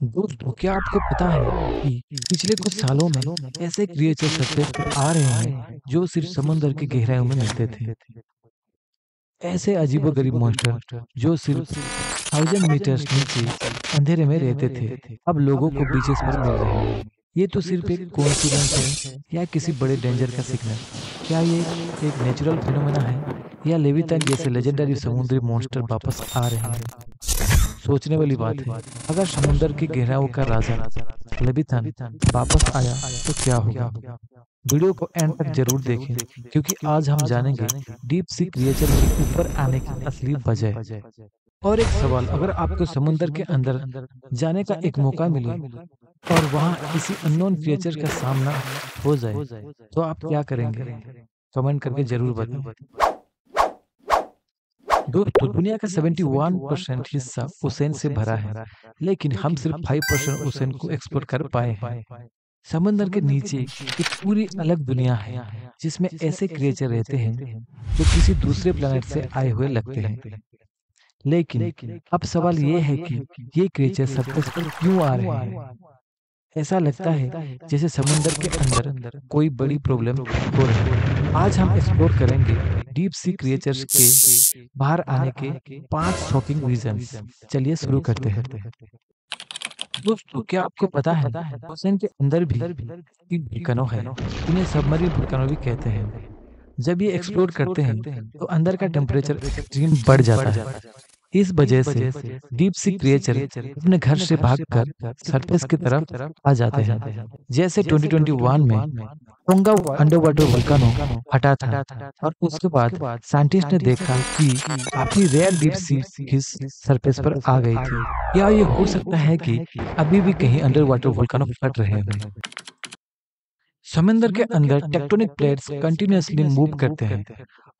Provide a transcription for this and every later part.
दोस्तों, क्या आपको पता है कि पिछले कुछ सालों में ऐसे क्रिएचर सरफेस पर आ रहे हैं जो सिर्फ समुद्र की गहराइयों में मिलते थे। ऐसे अजीबोगरीब मॉन्स्टर जो सिर्फ 1000 मीटर्स नीचे अंधेरे में रहते थे, अब लोगों को बीचेस पर मिल रहे हैं। ये तो सिर्फ एक कोइंसिडेंस है या किसी बड़े डेंजर का सिग्नल? क्या ये एक नेचुरल फिनोमेना है या लेविथन जैसे लेजेंडरी समुद्री मॉन्स्टर वापस आ रहे हैं? सोचने वाली बात है। अगर समुद्र की गहराइयों का राजा लेविथान वापस आया तो क्या होगा? वीडियो को एंड तक जरूर देखें, क्योंकि आज हम जानेंगे डीप सी क्रिएचर के ऊपर आने की असली वजह। और एक सवाल, अगर आपको समुद्र के अंदर जाने का एक मौका मिले और वहां किसी अननोन क्रिएचर का सामना हो जाए, तो आप क्या करेंगे? कमेंट करके जरूर बताएं। दोस्तों, दुनिया का 71% हिस्सा ओशन से भरा है, लेकिन हम सिर्फ 5% ओशन को एक्सप्लोर कर पाए हैं। समंदर के नीचे एक पूरी अलग दुनिया है, जिसमें ऐसे क्रिएचर रहते हैं जो किसी दूसरे प्लेनेट से आए हुए लगते हैं। लेकिन अब सवाल ये है कि ये क्रिएचर सरफेस पर क्यों आ रहे हैं? ऐसा लगता है जैसे समुंदर के अंदर कोई बड़ी प्रॉब्लम हो रही है। आज हम एक्सप्लोर करेंगे डीप सी क्रिएचर्स के बाहर आने के 5 शॉकिंग रीजंस। चलिए शुरू करते हैं। दोस्तों, क्या आपको पता है ओशन के अंदर भी एक वोल्केनो है? इन्हें सबमरीन वोल्केनो भी कहते हैं। जब ये एक्सप्लोड करते हैं तो अंदर का टेम्परेचर एक्सट्रीम बढ़ जाता है। इस वजह से डीप सी क्रिएचर अपने घर से भागकर सरफेस की तरफ आ जाते हैं। जैसे 2021 में टोंगा अंडर वाटर वोल्केनो फटा था, और उसके बाद साइंटिस्ट ने देखा कि काफी रेयर डीप सी हिस सरफेस पर आ गई थी। क्या ये हो सकता है कि अभी भी कहीं अंडर वाटर वोल्केनो फट रहे हैं? समंदर के अंदर टेक्टोनिक प्लेट्स कंटिन्यूअसली मूव करते हैं,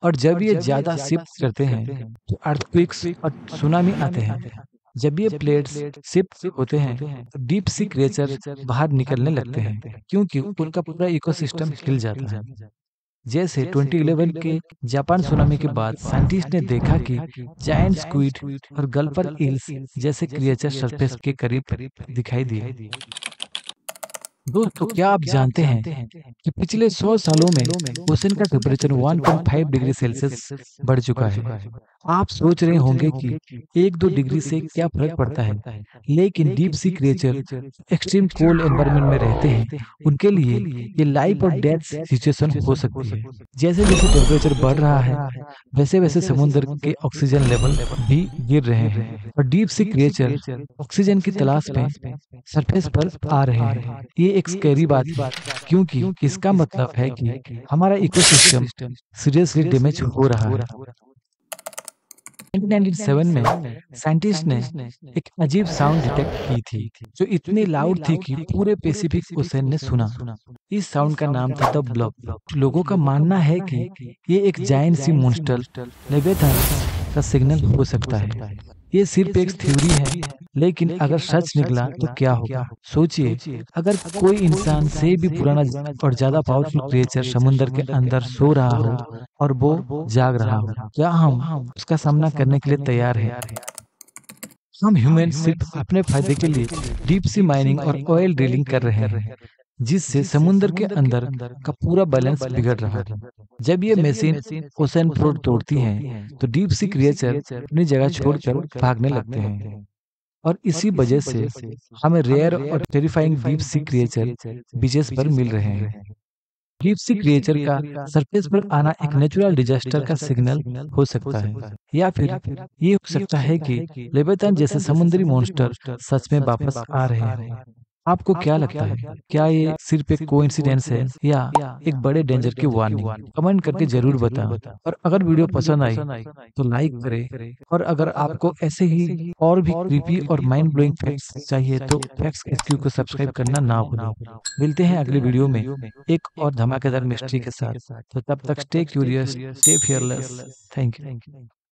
और जब ये ज्यादा शिफ्ट करते हैं तो अर्थक्वेक्स और सुनामी आते हैं। जब ये प्लेट्स शिफ्ट होते हैं तो डीप सी क्रिएचर बाहर निकलने लगते हैं, क्योंकि उनका पूरा इकोसिस्टम हिल जाता है। जैसे 2011 के जापान सुनामी के बाद साइंटिस्ट ने देखा कि जायंट स्क्विड और गल्फर ईल्स जैसे क्रिएचर सरफेस के करीब दिखाई दिए। दोस्तों, क्या आप जानते हैं कि पिछले 100 सालों में ओशन का टेम्परेचर 1.5 डिग्री सेल्सियस बढ़ चुका है? आप सोच रहे होंगे कि 1-2 डिग्री से क्या फर्क पड़ता है, लेकिन deep sea creature extreme cold environment में रहते हैं। उनके लिए ये लाइफ और डेथ सिचुएशन हो सकती है। जैसे जैसे टेम्परेचर बढ़ रहा है, वैसे वैसे समुद्र के ऑक्सीजन लेवल भी गिर रहे हैं, और डीप सी क्रिएचर ऑक्सीजन की तलाश में सरफेस पर आ रहे हैं। ये एक स्कैरी बात है, क्योंकि इसका मतलब है कि हमारा इकोसिस्टम सीरियसली डैमेज हो रहा है। 1997 में साइंटिस्ट ने एक अजीब साउंड डिटेक्ट की थी, जो इतनी लाउड थी कि पूरे पैसिफिक ओशन ने सुना। इस साउंड का नाम था द ब्लॉब। लोगों का मानना है कि ये एक जायंट सी मॉन्स्टर लेविथान का सिग्नल हो सकता है। ये सिर्फ एक थ्योरी है, लेकिन अगर सच निकला तो क्या होगा? सोचिए, अगर कोई इंसान से भी पुराना और ज्यादा पावरफुल क्रिएचर समुद्र के अंदर सो रहा हो और वो जाग रहा हो, क्या हम उसका सामना करने के लिए तैयार हैं? हम ह्यूमन सिर्फ अपने फायदे के लिए डीप सी माइनिंग और ऑयल ड्रिलिंग कर रहे हैं, जिससे समुद्र के अंदर का पूरा बैलेंस बिगड़ रहा है। जब ये मशीन ओशन फ्लोर तोड़ती हैं, तो डीप सी क्रिएचर अपनी जगह छोड़कर भागने लगते हैं, और इसी वजह से हमें रेयर और terrifying deep sea creature beaches पर मिल रहे हैं। डीप सी क्रिएचर का सरफेस पर आना एक नेचुरल डिजास्टर का सिग्नल हो सकता है, या फिर ये हो सकता है कि लेविथान जैसे समुद्री मॉन्स्टर सच में वापस आ रहे हैं। आपको क्या लगता है? क्या ये सिर्फ एक कोइंसिडेंस है या एक बड़े डेंजर की वार्निंग? कमेंट करके जरूर बताएं। और अगर वीडियो पसंद आई तो लाइक करें, और अगर आपको ऐसे ही और भी क्रीपी और माइंड ब्लोइंग फैक्ट्स चाहिए तो फैक्ट्स एचक्यू को सब्सक्राइब करना ना भूलें। मिलते हैं अगले वीडियो में एक और धमाकेदार मिस्ट्री के साथ। तो तब तक stay curious, stay fearless. Thank you.